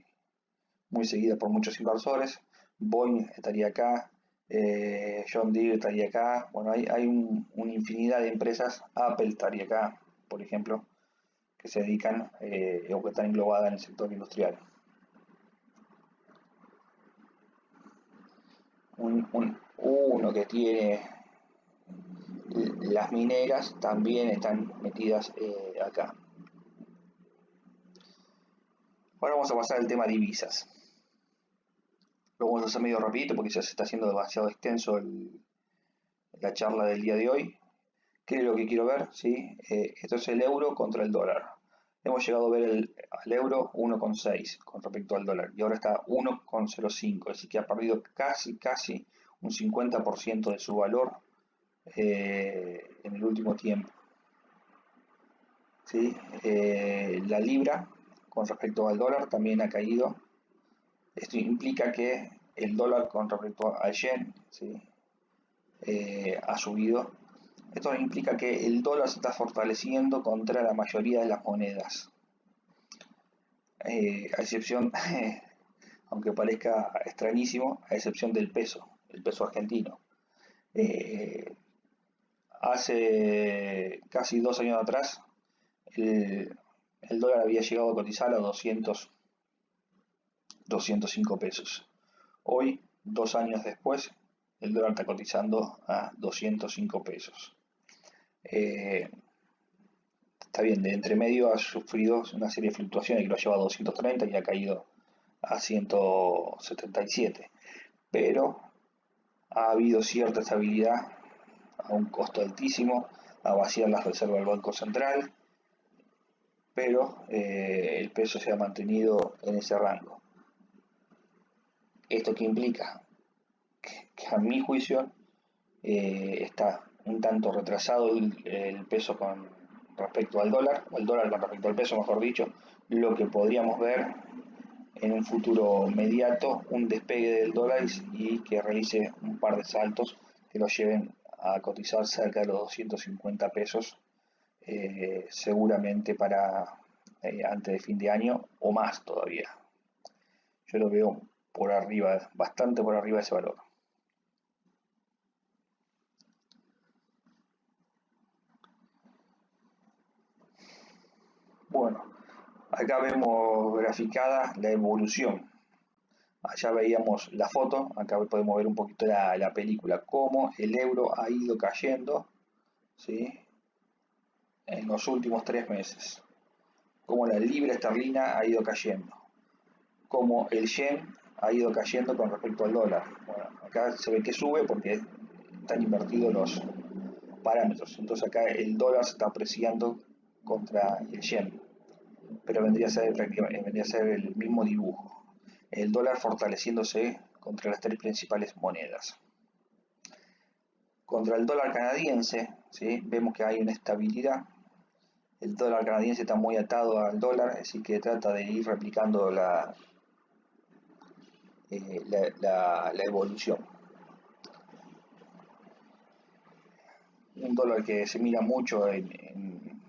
seguida por muchos inversores. Boeing estaría acá, John Deere estaría acá. Bueno, hay una infinidad de empresas. Apple estaría acá, por ejemplo, que se dedican o que están englobadas en el sector industrial. Uno que tiene las mineras también están metidas acá. Ahora vamos a pasar al tema divisas. Lo vamos a hacer medio rapidito porque ya se está haciendo demasiado extenso la charla del día de hoy. ¿Qué es lo que quiero ver? ¿Sí? Esto es el euro contra el dólar. Hemos llegado a ver al euro 1,6 con respecto al dólar y ahora está 1,05, así que ha perdido casi un 50% de su valor en el último tiempo. ¿Sí? La libra con respecto al dólar también ha caído. Esto implica que el dólar con respecto al yen, ¿sí?, ha subido. Esto implica que el dólar se está fortaleciendo contra la mayoría de las monedas, a excepción, aunque parezca extrañísimo, a excepción del peso, el peso argentino. Hace casi 2 años atrás, el dólar había llegado a cotizar a 205 pesos. Hoy, 2 años después, el dólar está cotizando a 205 pesos. Está bien, de entre medio ha sufrido una serie de fluctuaciones que lo ha llevado a 230 y ha caído a 177, pero ha habido cierta estabilidad a un costo altísimo, a vaciar las reservas del Banco Central, pero el peso se ha mantenido en ese rango. ¿Esto qué implica? Que a mi juicio está un tanto retrasado el peso con respecto al dólar, o el dólar con respecto al peso, mejor dicho, lo que podríamos ver en un futuro inmediato, un despegue del dólar y que realice un par de saltos que lo lleven a cotizar cerca de los 250 pesos seguramente para antes de fin de año o más todavía. Yo lo veo por arriba, bastante por arriba de ese valor. Bueno, acá vemos graficada la evolución. Allá veíamos la foto, acá podemos ver un poquito la película, cómo el euro ha ido cayendo, ¿sí?, en los últimos 3 meses, cómo la libra esterlina ha ido cayendo, cómo el yen ha ido cayendo con respecto al dólar. Bueno, acá se ve que sube porque están invertidos los parámetros, entonces acá el dólar se está apreciando contra el yen, pero vendría a ser el mismo dibujo, el dólar fortaleciéndose contra las 3 principales monedas. Contra el dólar canadiense, ¿sí?, vemos que hay una estabilidad. El dólar canadiense está muy atado al dólar, así que trata de ir replicando la evolución. Un dólar que se mira mucho en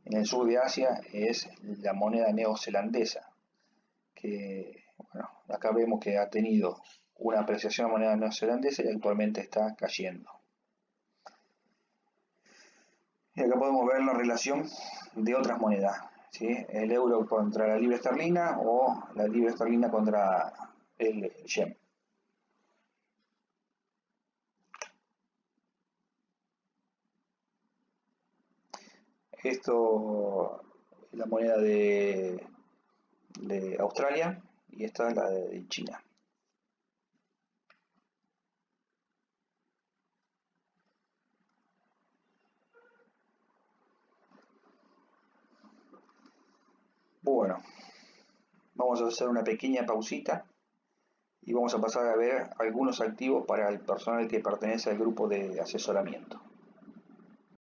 el sur de Asia es la moneda neozelandesa, que bueno, acá vemos que ha tenido una apreciación de moneda neozelandesa y actualmente está cayendo. Y acá podemos ver la relación de otras monedas, ¿sí?, el euro contra la libra esterlina o la libra esterlina contra el yen. Esto es la moneda de Australia y esta es la de China. Bueno, vamos a hacer una pequeña pausita y vamos a pasar a ver algunos activos para el personal que pertenece al grupo de asesoramiento.